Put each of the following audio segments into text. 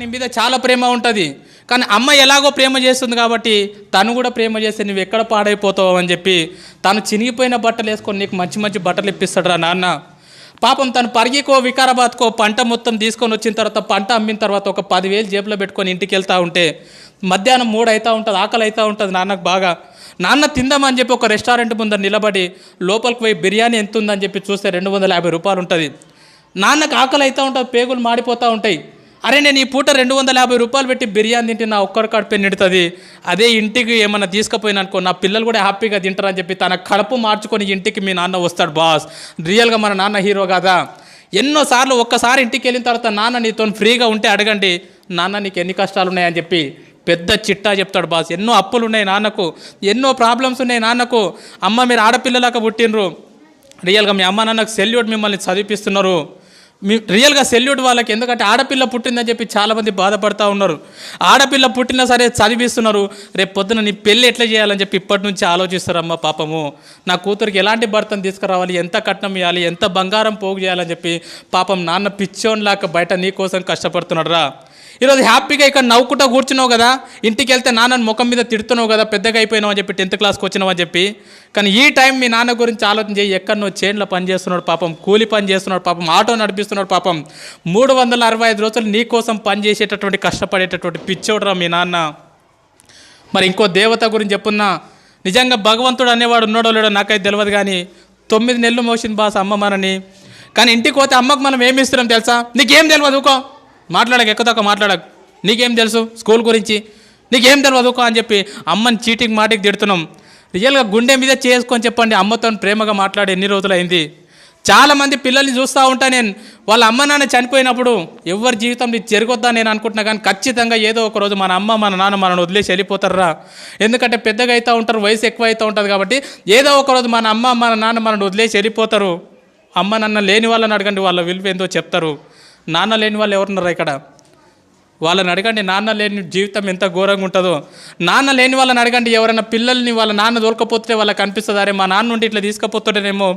నీ మీద చాలా ప్రేమ ఉంటుంది, కానీ అమ్మ ఎలాగో ప్రేమ చేస్తుంది కాబట్టి తను కూడా ప్రేమ చేస్తే నువ్వు ఎక్కడ పాడైపోతావు అని చెప్పి తను చినిగిపోయిన బట్టలు వేసుకొని నీకు మంచి మంచి బట్టలు ఇప్పిస్తాడు రా నాన్న. పాపం తను పరిగికో వికారాబాద్కో పంట మొత్తం తీసుకొని వచ్చిన తర్వాత పంట అమ్మిన తర్వాత ఒక 10,000 జేబులో పెట్టుకొని ఇంటికి వెళ్తూ ఉంటే మధ్యాహ్నం 3 అవుతూ ఉంటుంది, ఆకలి అవుతూ ఉంటుంది నాన్నకు బాగా. నాన్న తిందామని చెప్పి ఒక రెస్టారెంట్ ముందర నిలబడి లోపలికి పోయి బిర్యానీ ఎంత ఉందని చెప్పి చూస్తే 250 రూపాయలు ఉంటుంది. నాన్నకు ఆకలి అవుతూ ఉంటుంది, పేగులు మాడిపోతూ ఉంటాయి. అరే నేను ఈ పూట 250 రూపాయలు పెట్టి బిర్యానీ తింటే నా ఒక్కడి కడుపు నిడుతుంది, అదే ఇంటికి ఏమన్నా తీసుకుపోయినా అనుకో నా పిల్లలు కూడా హ్యాపీగా తింటారని చెప్పి తన కడుపు మార్చుకొని ఇంటికి మీ నాన్న వస్తాడు బాస్. రియల్గా మన నాన్న హీరో కదా. ఎన్నోసార్లు ఒక్కసారి ఇంటికి వెళ్ళిన తర్వాత నాన్న నీతో ఫ్రీగా ఉంటే అడగండి, నాన్న నీకు ఎన్ని కష్టాలు ఉన్నాయని చెప్పి పెద్ద చిట్టా చెప్తాడు బాస్. ఎన్నో అప్పులు ఉన్నాయి నాన్నకు, ఎన్నో ప్రాబ్లమ్స్ ఉన్నాయి నాన్నకు. అమ్మ మీరు ఆడపిల్లలాగా పుట్టినరు, రియల్గా మీ అమ్మ నాన్నకు సెల్యూట్, మిమ్మల్ని చదివిపిస్తున్నారు. రియల్గా సెల్యూట్ వాళ్ళకి. ఎందుకంటే ఆడపిల్ల పుట్టిందని చెప్పి చాలామంది బాధపడుతూ ఉన్నారు. ఆడపిల్ల పుట్టినా సరే చదివిస్తున్నారు, రేపు పొద్దున నీ పెళ్ళి ఎట్లా చేయాలని చెప్పి ఇప్పటి నుంచి ఆలోచిస్తారు. అమ్మ పాపము నా కూతురికి ఎలాంటి భర్తను తీసుకురావాలి, ఎంత కట్నం ఇవ్వాలి, ఎంత బంగారం పోగు చేయాలని చెప్పి పాపం నాన్న పిచ్చోన్లాగా బయట నీ కోసం కష్టపడుతున్నాడు రా. ఈరోజు హ్యాపీగా ఇక్కడ నవ్వుకుంటూ కూర్చున్నావు కదా, ఇంటికి వెళ్తే నాన్నని ముఖం మీద తిడుతున్నావు కదా, పెద్దగా అయిపోయినావు అని చెప్పి 10th క్లాస్కి వచ్చినావు అని చెప్పి. కానీ ఈ టైం మీ నాన్న గురించి ఆలోచన చేయి. ఎక్కడనో చేన్లో పని చేస్తున్నాడు పాపం, కూలి పని చేస్తున్నాడు పాపం, ఆటో నడిపిస్తున్నాడు పాపం. 365 రోజులు నీ కోసం పని చేసేటటువంటి కష్టపడేటటువంటి పిచ్చోడురా మీ నాన్న. మరి ఇంకో దేవత గురించి చెప్పున్నా, నిజంగా భగవంతుడు అనేవాడు ఉన్నాడో లేడో నాకైతే తెలియదు, కానీ 9 నెలలు మోసింది బాస్ అమ్మ మనని. కానీ ఇంటికి పోతే అమ్మకు మనం ఏమి ఇస్తున్నాం తెలుసా? నీకేం తెలియదు ఊకో, మాట్లాడక ఎక్కువ మాట్లాడక, నీకేం తెలుసు స్కూల్ గురించి, నీకేం తెలియదు అని చెప్పి అమ్మని చీటికి మాటికి తిడుతున్నాం. రియల్గా గుండె మీద చేసుకొని చెప్పండి, అమ్మతో ప్రేమగా మాట్లాడి ఎన్ని రోజులైంది. చాలామంది పిల్లల్ని చూస్తూ ఉంటా నేను, వాళ్ళ అమ్మ నాన్న చనిపోయినప్పుడు ఎవరి జీవితం ఇది జరగొద్దా నేను అనుకుంటున్నా, కానీ ఖచ్చితంగా ఏదో ఒక రోజు మన అమ్మ మన నాన్న మనల్ని వదిలేసి వెళ్ళిపోతారా. ఎందుకంటే పెద్దగా అవుతూ ఉంటారు, వయసు ఎక్కువ అవుతూ ఉంటుంది కాబట్టి ఏదో ఒక రోజు మన అమ్మ మన నాన్న మనల్ని వదిలేసి వెళ్ళిపోతారు. అమ్మ నాన్న లేని వాళ్ళని అడగండి, వాళ్ళ విలువ ఏందో చెప్తారు. నాన్న లేని వాళ్ళు ఎవరున్నారా ఇక్కడ, వాళ్ళని అడగండి నాన్న లేని జీవితం ఎంత ఘోరంగా ఉంటుందో. నాన్న లేని వాళ్ళని అడగండి, ఎవరైనా పిల్లల్ని వాళ్ళ నాన్న దొరకపోతే వాళ్ళకి అనిపిస్తుంది, అరే మా నాన్న ఉంటే ఇట్లా తీసుకుపోతుండేనేమో,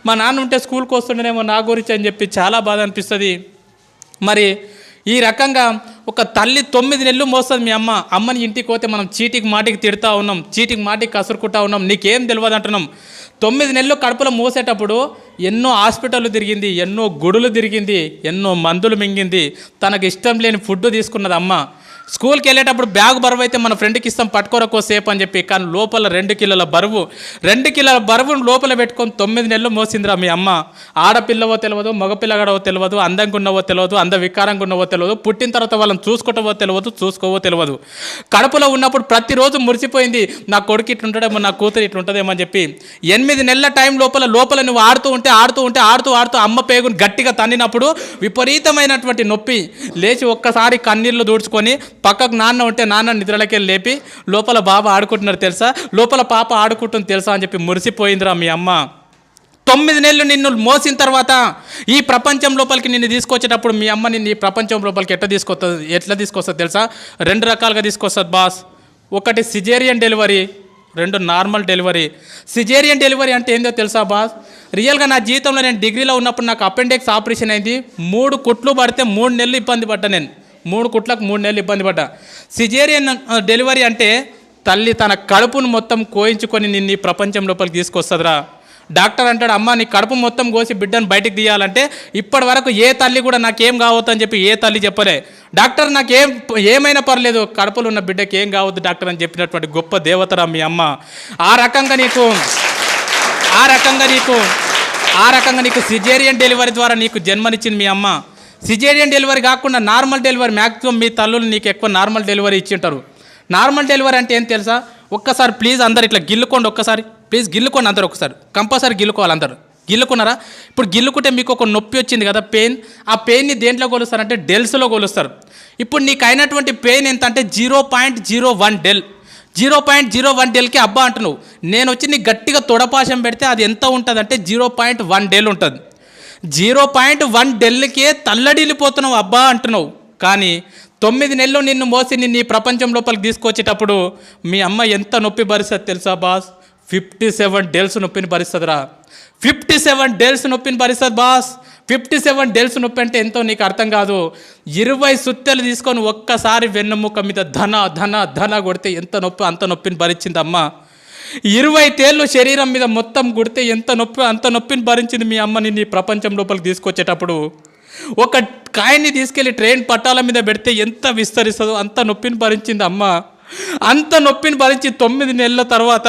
మా నాన్న ఉంటే స్కూల్కి వస్తుండేనేమో నా గురించి అని చెప్పి చాలా బాధ అనిపిస్తుంది. మరి ఈ రకంగా ఒక తల్లి 9 నెలలు మోస్తుంది మీ అమ్మని ఇంటికి పోతే మనం చీటికి మాటికి తిడుతూ ఉన్నాం, చీటికి మాటికి కసురుకుంటా ఉన్నాం, నీకేం తెలియదు అంటున్నాం. 9 నెలలు కడుపులో మోసేటప్పుడు ఎన్నో హాస్పిటళ్ళు తిరిగింది, ఎన్నో గుడులు తిరిగింది, ఎన్నో మందులు మింగింది, తనకు ఇష్టం లేని ఫుడ్ తీసుకున్నది అమ్మ. స్కూల్కి వెళ్ళేటప్పుడు బ్యాగ్ బరువు అయితే మన ఫ్రెండ్కి ఇస్తాం పట్టుకోరకో సేపు అని చెప్పి, కానీ లోపల 2 కిలోల బరువు, 2 కిలోల బరువును లోపల పెట్టుకొని 9 నెలలు మోసిందిరా మీ అమ్మ. ఆడపిల్లవో తెలియదు, మగపిల్లగాడవో తెలియదు, అందంగా ఉన్నవో తెలియదు, వికారంగా ఉన్నవో తెలియదు, పుట్టిన తర్వాత వాళ్ళని చూసుకుంటావో తెలియదు, చూసుకోవో తెలియదు. కడుపులో ఉన్నప్పుడు ప్రతిరోజు మురిసిపోయింది, నా కొడుకు ఇట్లుంటాడేమో, నా కూతురు ఇట్లుంటుందేమో అని చెప్పి. 8 నెలల టైం లోపల నువ్వు ఆడుతూ ఉంటే అమ్మ పేగుని గట్టిగా తన్నినప్పుడు విపరీతమైనటువంటి నొప్పి. లేచి ఒక్కసారి కన్నీళ్ళు దూడ్చుకొని పక్కకు నాన్న ఉంటే నాన్న నిద్రలకి లేపి లోపల బాబా ఆడుకుంటున్నారు తెలుసా, లోపల పాప ఆడుకుంటుంది తెలుసా అని చెప్పి మురిసిపోయిందిరా మీ అమ్మ. 9 నెలలు నిన్ను మోసిన తర్వాత ఈ ప్రపంచం లోపలికి నిన్ను తీసుకొచ్చేటప్పుడు మీ అమ్మ నిన్ను ఈ ప్రపంచం లోపలికి ఎట్లా తీసుకొస్తుంది తెలుసా? 2 రకాలుగా తీసుకొస్తుంది బాస్. ఒకటి caesarean delivery, 2 normal delivery. Caesarean delivery అంటే ఏందో తెలుసా బాస్? రియల్గా నా జీవితంలో నేను డిగ్రీలో ఉన్నప్పుడు నాకు అపెండిక్స్ ఆపరేషన్ అయింది. 3 కుట్లు పడితే 3 నెలలు ఇబ్బంది పడ్డా నేను, 3 కుట్లకు 3 నెలలు ఇబ్బంది పడ్డా. సిజేరియన్ డెలివరీ అంటే తల్లి తన కడుపును మొత్తం కోయించుకొని నిన్ను ఈ ప్రపంచం లోపలికి తీసుకొస్తుందిరా. డాక్టర్ అంటాడు, అమ్మ నీ కడుపు మొత్తం కోసి బిడ్డను బయటికి తీయాలంటే ఇప్పటి వరకు ఏ తల్లి కూడా నాకేం కావద్దు అని చెప్పి ఏ తల్లి చెప్పలే. డాక్టర్ ఏమైనా పర్లేదు, కడుపులో ఉన్న బిడ్డకి ఏం కావద్దు డాక్టర్ అని చెప్పినటువంటి గొప్ప దేవతరా మీ అమ్మ. ఆ రకంగా నీకు సిజేరియన్ డెలివరీ ద్వారా నీకు జన్మనిచ్చింది మీ అమ్మ. సిజేరియన్ డెలివరీ కాకుండా నార్మల్ డెలివరీ, మ్యాక్సిమం మీ తల్లులు నీకు ఎక్కువ నార్మల్ డెలివరీ ఇచ్చింటారు. నార్మల్ డెలివరీ అంటే ఏం తెలుసా? ఒక్కసారి ప్లీజ్ అందరు ఇట్లా గిల్లుకోండి, ఒక్కసారి ప్లీజ్ గిల్లుకోండి అందరు, ఒకసారి కంపల్సరీ గిల్లుకోవాలి అందరు. గిల్లుకున్నారా? ఇప్పుడు గిల్లుకుంటే మీకు ఒక నొప్పి వచ్చింది కదా, పెయిన్. ఆ పెయిన్ని దేంట్లో కొలుస్తారంటే డెల్స్లో కొలుస్తారు. ఇప్పుడు నీకు అయినటువంటి పెయిన్ ఎంత అంటే 0.01 డెల్. 0.01 డెల్కి అబ్బా అంటున్నావు. నేను వచ్చి నీకు గట్టిగా తొడపాశం పెడితే అది ఎంత ఉంటుంది అంటే 0.1 డెల్ ఉంటుంది. 0.1 డెల్కే తల్లడిల్లిపోతున్నావు అబ్బా అంటున్నావు. కానీ 9 నెలలు నిన్ను మోసి నిన్ను ఈ ప్రపంచం లోపలికి తీసుకొచ్చేటప్పుడు మీ అమ్మ ఎంత నొప్పి భరిస్తుంది తెలుసా బాస్? 57 డెల్స్ నొప్పిని భరిస్తుందిరా. 57 డేల్స్ నొప్పిని భరిస్తుంది బాస్. 57 డెల్స్ నొప్పి అంటే ఎంతో నీకు అర్థం కాదు. 20 సుత్తెలు తీసుకొని ఒక్కసారి వెన్నెముక మీద ధన ధన ధన కొడితే ఎంత నొప్పి, అంత నొప్పిని భరించింది అమ్మ. 20 తేళ్ళు శరీరం మీద మొత్తం కొడితే ఎంత నొప్పి, అంత నొప్పిని భరించింది మీ అమ్మని నీ ప్రపంచం లోపలికి తీసుకొచ్చేటప్పుడు. ఒక కాయన్ని తీసుకెళ్ళి ట్రైన్ పట్టాల మీద పెడితే ఎంత విస్తరిస్తుందో అంత నొప్పిని భరించింది అమ్మ. అంత నొప్పిని భరించి 9 నెలల తర్వాత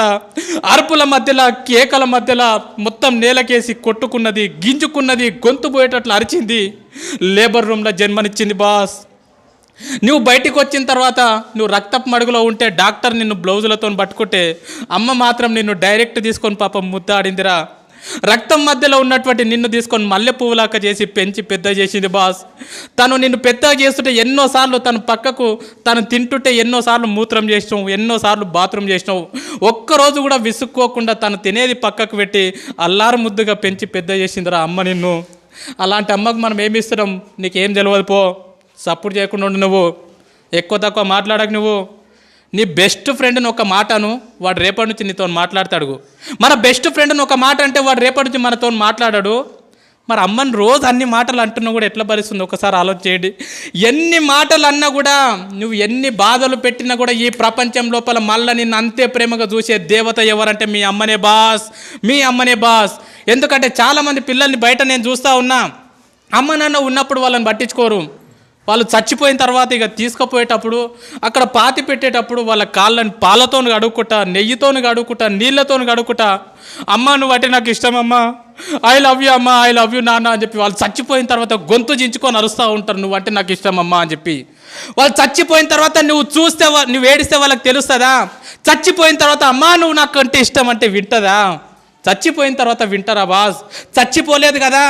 అరుపుల మధ్యలో, కేకల మధ్యలో మొత్తం నేలకేసి కొట్టుకున్నది, గింజుకున్నది, గొంతు పోయేటట్లు అరిచింది. లేబర్ రూమ్లో జన్మనిచ్చింది బాస్. నువ్వు బయటికి వచ్చిన తర్వాత నువ్వు రక్తపు మడుగులో ఉంటే డాక్టర్ నిన్ను బ్లౌజులతో పట్టుకుంటే అమ్మ మాత్రం నిన్ను డైరెక్ట్ తీసుకొని పాపం ముద్దాడిందిరా. రక్తం మధ్యలో ఉన్నటువంటి నిన్ను తీసుకొని మల్లె పువ్వులాక చేసి పెంచి పెద్ద చేసింది బాస్. తను నిన్ను పెద్ద చేస్తుంటే ఎన్నోసార్లు తను పక్కకు తను తింటుంటే ఎన్నోసార్లు మూత్రం చేసినావు, ఎన్నోసార్లు బాత్రూమ్ చేసినావు. ఒక్కరోజు కూడా విసుక్కోకుండా తను తినేది పక్కకు పెట్టి అల్లారు ముద్దుగా పెంచి పెద్ద చేసిందిరా అమ్మ నిన్ను. అలాంటి అమ్మకు మనం ఏమి ఇస్తున్నాం? నీకేం తెలియదు పో. సపోర్ట్ చేయకుండా ఉండు, నువ్వు ఎక్కువ తక్కువ మాట్లాడకు. నువ్వు నీ బెస్ట్ ఫ్రెండ్ని ఒక మాటను వాడు రేపటి నుంచి నీతో మాట్లాడతాడు. మన బెస్ట్ ఫ్రెండ్ని ఒక మాట అంటే వాడు రేపటి నుంచి మనతో మాట్లాడాడు. మరి అమ్మని రోజు అన్ని మాటలు అంటున్నా కూడా ఎట్లా భరిస్తుంది ఒకసారి ఆలోచన చేయండి. ఎన్ని మాటలు అన్నా కూడా, నువ్వు ఎన్ని బాధలు పెట్టినా కూడా ఈ ప్రపంచం లోపల మళ్ళీ నిన్ను అంతే ప్రేమగా చూసే దేవత ఎవరంటే మీ అమ్మనే బాస్, మీ అమ్మనే బాస్. ఎందుకంటే చాలామంది పిల్లల్ని బయట నేను చూస్తూ ఉన్నా, అమ్మ నాన్న ఉన్నప్పుడు వాళ్ళని పట్టించుకోరు. వాళ్ళు చచ్చిపోయిన తర్వాత ఇక తీసుకుపోయేటప్పుడు అక్కడ పాతి పెట్టేటప్పుడు వాళ్ళ కాళ్ళని పాలతో కడుక్కుంటా, నెయ్యితో కడుక్కుంటా, నీళ్ళతో కడుక్కుంటా, అమ్మ నువ్వు అంటే నాకు ఇష్టం అమ్మ, ఐ లవ్ యూ అమ్మ, ఐ లవ్ యూ నాన్న అని చెప్పి వాళ్ళు చచ్చిపోయిన తర్వాత గొంతు జించుకొని అరుస్తూ ఉంటారు, నువ్వు అంటే నాకు ఇష్టం అమ్మ అని చెప్పి. వాళ్ళు చచ్చిపోయిన తర్వాత నువ్వు చూస్తే, నువ్వు ఏడిస్తే వాళ్ళకి తెలుస్తుందా? చచ్చిపోయిన తర్వాత అమ్మ నువ్వు నాకు అంటే ఇష్టం అంటే వింటదా? చచ్చిపోయిన తర్వాత వింటారా బాస్? చచ్చిపోలేదు కదా,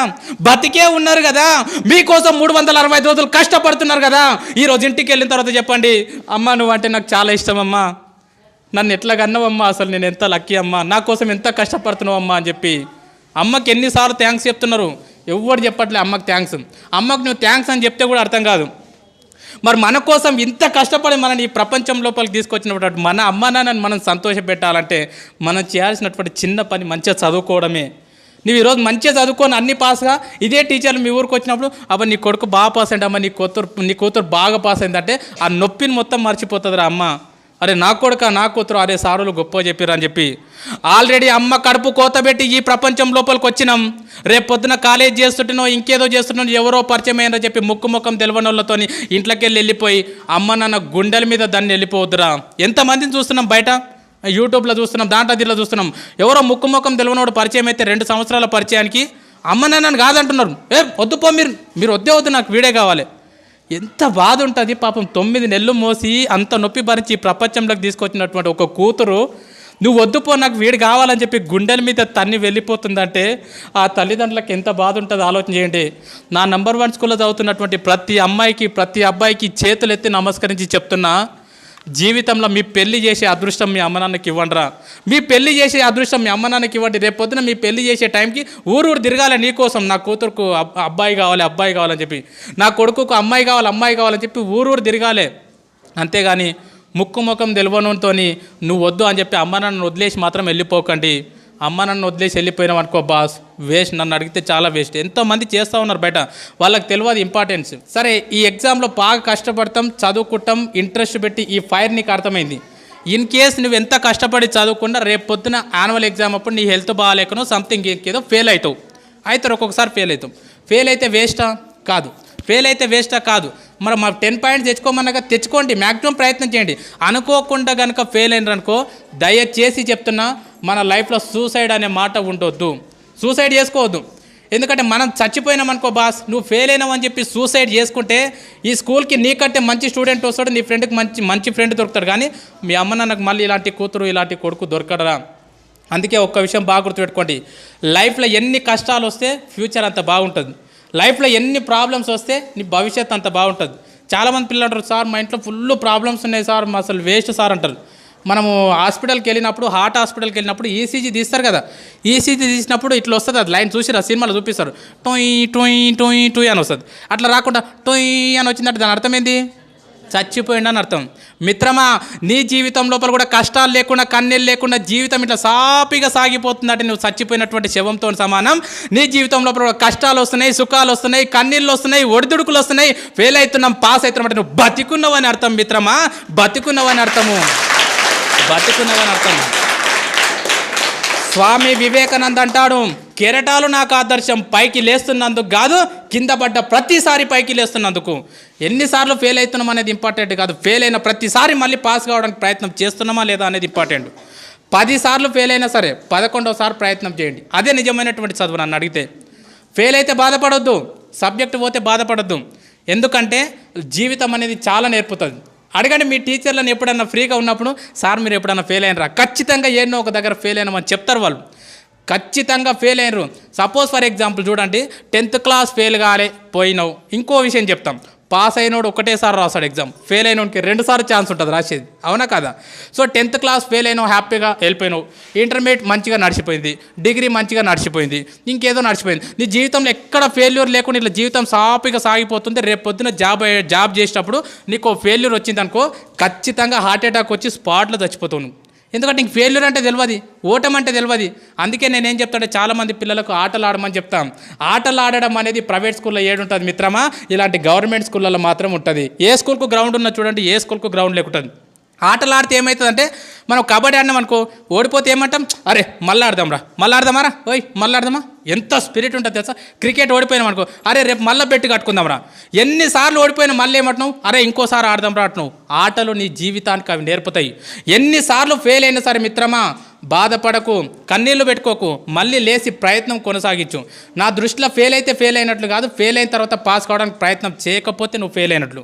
బతికే ఉన్నారు కదా, మీకోసం 365 రోజులు కష్టపడుతున్నారు కదా. ఈరోజు ఇంటికి వెళ్ళిన తర్వాత చెప్పండి, అమ్మ నువ్వు అంటే నాకు చాలా ఇష్టం అమ్మా, నన్ను ఎట్లా కన్నావమ్మా, అసలు నేను ఎంత లక్కీ అమ్మా, నా కోసం ఎంత కష్టపడుతున్నావు అమ్మా అని చెప్పి. అమ్మకి ఎన్నిసార్లు థ్యాంక్స్ చెప్తున్నారు, ఎవరు చెప్పట్లే అమ్మకి థ్యాంక్స్. అమ్మకు నువ్వు థ్యాంక్స్ అని చెప్తే కూడా అర్థం కాదు. మరి మన కోసం ఇంత కష్టపడి మనని ఈ ప్రపంచం లోపలికి తీసుకొచ్చినటువంటి మన అమ్మ నాన్నని మనం సంతోషపెట్టాలంటే మనం చేయాల్సినటువంటి చిన్న పని మంచిగా చదువుకోవడమే. నువ్వు ఈరోజు మంచిగా చదువుకొని అన్ని పాస్గా ఇదే టీచర్లు మీ ఊరికి వచ్చినప్పుడు అబ్బా నీ కొడుకు బాగా పాస్ అయింది అమ్మ, నీ కూతురు బాగా పాస్ అయిందంటే ఆ నొప్పిని మొత్తం మర్చిపోతుందిరా అమ్మ. అరే నా కొడుక నా కూతురు, అరే సారులు గొప్ప చెప్పారు అని చెప్పి. ఆల్రెడీ అమ్మ కడుపు కోతబెట్టి ఈ ప్రపంచం లోపలికి వచ్చినాం. రేపు పొద్దున కాలేజ్ చేస్తుంటున్నావు, ఇంకేదో చేస్తున్నావు, ఎవరో పరిచయం అయ్యారని చెప్పి ముఖం తెలియని వాళ్ళతో ఇంట్లోకి వెళ్ళిపోయి అమ్మ నాన్న గుండెల మీద దాన్ని వెళ్ళిపోవద్దురా. ఎంతమందిని చూస్తున్నాం బయట, యూట్యూబ్లో చూస్తున్నాం, దాంట్లో దీంట్లో చూస్తున్నాం. ఎవరో ముఖం తెలియనోడు పరిచయం అయితే 2 సంవత్సరాల పరిచయానికి అమ్మ నాన్నని కాదంటున్నారు. వద్దుపో, మీరు వద్దు, నాకు వీడే కావాలి. ఎంత బాధ ఉంటుంది పాపం. 9 నెలలు మోసి అంత నొప్పి భరించి ఈ ప్రపంచంలోకి తీసుకొచ్చినటువంటి ఒక కూతురు నువ్వు వద్దుపో నాకు వీడు కావాలని చెప్పి గుండెల మీద తన్ని వెళ్ళిపోతుందంటే ఆ తల్లిదండ్రులకు ఎంత బాధ ఉంటుందో ఆలోచన చేయండి. నా నంబర్ 1 స్కూల్లో చదువుతున్నటువంటి ప్రతి అమ్మాయికి ప్రతి అబ్బాయికి చేతులు ఎత్తి నమస్కరించి చెప్తున్నా, జీవితంలో మీ పెళ్లి చేసే అదృష్టం మీ అమ్మ నాన్నకి ఇవ్వండిరా. మీ పెళ్లి చేసే అదృష్టం మీ అమ్మ నాన్నకి ఇవ్వండి. రేపు పొద్దున మీ పెళ్లి చేసే టైంకి ఊరు తిరగాలి నీకోసం. నా కూతురుకు అబ్బాయి కావాలని చెప్పి, నా కొడుకుకు అమ్మాయి కావాలని చెప్పి ఊరు తిరగాలి. అంతేగాని ముఖం తెలియనుతో నువ్వు వద్దు అని చెప్పి అమ్మ నాన్నను వదిలేసి మాత్రం వెళ్ళిపోకండి. అమ్మ నన్ను వదిలేసి వెళ్ళిపోయినాం అనుకో బాస్, వేస్ట్. నన్ను అడిగితే చాలా వేస్ట్. ఎంతోమంది చేస్తూ ఉన్నారు బయట, వాళ్ళకి తెలియదు ఇంపార్టెన్స్. సరే ఈ ఎగ్జామ్లో బాగా కష్టపడతాం, చదువుకుంటాం, ఇంట్రెస్ట్ పెట్టి ఈ ఫైర్ నీకు అర్థమైంది. ఇన్ కేస్ నువ్వు ఎంత కష్టపడి చదువుకున్నా రేపు పొద్దున యాన్యువల్ ఎగ్జామ్ అప్పుడు నీ హెల్త్ బాగాలేకనో సంథింగ్ ఏదో ఫెయిల్ అవుతావు. అయితే ఒక్కొక్కసారి ఫెయిల్ అవుతాం. ఫెయిల్ అయితే వేస్టా కాదు. మరి మా 10 పాయింట్స్ తెచ్చుకోమన్నాక తెచ్చుకోండి, మ్యాక్సిమం ప్రయత్నం చేయండి. అనుకోకుండా కనుక ఫెయిల్ అయినారనుకో, దయచేసి చెప్తున్నా, మన లైఫ్లో సూసైడ్ అనే మాట ఉండొద్దు. సూసైడ్ చేసుకోవద్దు. ఎందుకంటే మనం చచ్చిపోయినామనుకో బాస్, నువ్వు ఫెయిల్ అయినావు అని చెప్పి సూసైడ్ చేసుకుంటే ఈ స్కూల్కి నీకంటే మంచి స్టూడెంట్ వస్తాడు, నీ ఫ్రెండ్కి మంచి ఫ్రెండ్ దొరుకుతాడు. కానీ మీ అమ్మ నాన్నకు మళ్ళీ ఇలాంటి కూతురు ఇలాంటి కొడుకు దొరకడరా. అందుకే ఒక్క విషయం బాగా గుర్తుపెట్టుకోండి, లైఫ్లో ఎన్ని కష్టాలు వస్తే ఫ్యూచర్ అంత బాగుంటుంది. లైఫ్లో ఎన్ని ప్రాబ్లమ్స్ వస్తే నీ భవిష్యత్తు అంత బాగుంటుంది. చాలామంది పిల్లలు అంటారు, సార్ మా ఇంట్లో ఫుల్ ప్రాబ్లమ్స్ ఉన్నాయి సార్, అసలు వేస్ట్ సార్ అంటారు. మనము హాస్పిటల్కి వెళ్ళినప్పుడు, హార్ట్ హాస్పిటల్కి వెళ్ళినప్పుడు ఈసీజీ తీస్తారు కదా, ఈసీజీ తీసినప్పుడు ఇట్లా వస్తుంది, అది లైన్ చూసిరా, సినిమాలో చూపిస్తారు, టొయ్ టొయ్ టొయ్ టొయ్ అని వస్తుంది. అట్లా రాకుండా టొయ్ అని వచ్చిందంటే దాని అర్థం ఏంది? చచ్చిపోయిండని అర్థం. మిత్రమా, నీ జీవితం లోపల కూడా కష్టాలు లేకుండా కన్నీళ్ళు లేకుండా జీవితం ఇట్లా సాపిగా సాగిపోతుందంటే నువ్వు చచ్చిపోయినటువంటి శవంతో సమానం. నీ జీవితం లోపల కూడా కష్టాలు వస్తున్నాయి, సుఖాలు వస్తున్నాయి, కన్నీళ్ళు వస్తున్నాయి, ఒడిదుడుకులు వస్తున్నాయి, ఫెయిల్ అవుతున్నాం, పాస్ అవుతున్నాం అంటే నువ్వు బతికున్నావని అర్థం మిత్రమా, బతికున్నావని అర్థము, బతికున్నావని అర్థం. స్వామి వివేకానంద అంటాడు, కెరటాలు నాకు ఆదర్శం, పైకి లేస్తున్నందుకు కాదు, కింద పడ్డ ప్రతిసారి పైకి లేస్తున్నందుకు. ఎన్నిసార్లు ఫెయిల్ అవుతున్నాం అనేది ఇంపార్టెంట్ కాదు, ఫెయిల్ అయిన ప్రతిసారి మళ్ళీ పాస్ కావడానికి ప్రయత్నం చేస్తున్నామా లేదా అనేది ఇంపార్టెంట్. 10 సార్లు ఫెయిల్ అయినా సరే 11వ ప్రయత్నం చేయండి, అదే నిజమైనటువంటి చదువు. నన్ను అడిగితే ఫెయిల్ అయితే బాధపడొద్దు, సబ్జెక్టు పోతే బాధపడొద్దు, ఎందుకంటే జీవితం అనేది చాలా నేర్పుతుంది. అడగండి మీ టీచర్లను, ఎప్పుడన్నా ఫ్రీగా ఉన్నప్పుడు, సార్ మీరు ఎప్పుడన్నా ఫెయిల్ అయినరా, ఖచ్చితంగా ఏన్నో ఒక దగ్గర ఫెయిల్ అయినామని చెప్తారు వాళ్ళు, ఖచ్చితంగా ఫెయిల్ అయినరు. సపోజ్ ఫర్ ఎగ్జాంపుల్ చూడండి, 10th క్లాస్ ఫెయిల్ కాలే పోయినావు, ఇంకో విషయం చెప్తాం, పాస్ అయినోడు ఒకటేసారి రాస్తాడు ఎగ్జామ్, ఫెయిల్ అయినోడికి 2 సార్లు ఛాన్స్ ఉంటుంది రాసేది, అవునా కదా? సో 10th క్లాస్ ఫెయిల్ అయినావు, హ్యాపీగా వెళ్ళిపోయినావు, ఇంటర్మీడియట్ మంచిగా నడిచిపోయింది, డిగ్రీ మంచిగా నడిచిపోయింది, ఇంకేదో నడిచిపోయింది, నీ జీవితంలో ఎక్కడ ఫెయిల్యూర్ లేకుండా ఇట్లా జీవితం సాఫీగా సాగిపోతుంది. రేపు పొద్దున జాబ్ చేసేటప్పుడు నీకు ఫెయిల్యూర్ వచ్చిందనుకో, ఖచ్చితంగా హార్ట్ అటాక్ వచ్చి స్పాట్లో చచ్చిపోతావు నువ్వు. ఎందుకంటే నీకు ఫెయిల్యూర్ అంటే తెలియదు, ఓటం అంటే తెలియదు. అందుకే నేనేం చెప్తానంటే చాలామంది పిల్లలకు ఆటలు ఆడమని చెప్తాం. ఆటలు ఆడడం అనేది ప్రైవేట్ స్కూల్లో ఏడుంటుంది మిత్రమా, ఇలాంటి గవర్నమెంట్ స్కూళ్ళలో మాత్రం ఉంటుంది. ఏ స్కూల్కు గ్రౌండ్ ఉన్నా చూడండి, ఏ స్కూల్కు గ్రౌండ్ లేకుంటుంది. ఆటలు ఆడితే ఏమవుతుందంటే, మనం కబడ్డీ ఆడినాం అనుకో, ఓడిపోతే ఏమంటాం, అరే మళ్ళీ ఆడదాంరా, మళ్ళీ ఆడదామారా, ఓయ్ మళ్ళీ ఆడదామా, ఎంత స్పిరిట్ ఉంటుంది తెలుసా. క్రికెట్ ఓడిపోయినాం అనుకో, అరే రేపు మళ్ళీ బెట్టి కట్టుకుందాంరా, ఎన్నిసార్లు ఓడిపోయినా మళ్ళీ ఏమంటున్నావు, అరే ఇంకోసారి ఆడదాంరా అంటున్నావు. ఆటలు నీ జీవితానికి అవి నేర్పుతాయి. ఎన్నిసార్లు ఫెయిల్ అయినా సరే మిత్రమా, బాధపడకు, కన్నీళ్లు పెట్టుకోకు, మళ్ళీ లేచి ప్రయత్నం కొనసాగించు. నా దృష్టిలో ఫెయిల్ అయితే ఫెయిల్ అయినట్లు కాదు, ఫెయిల్ అయిన తర్వాత పాస్ కావడానికి ప్రయత్నం చేయకపోతే నువ్వు ఫెయిల్ అయినట్లు.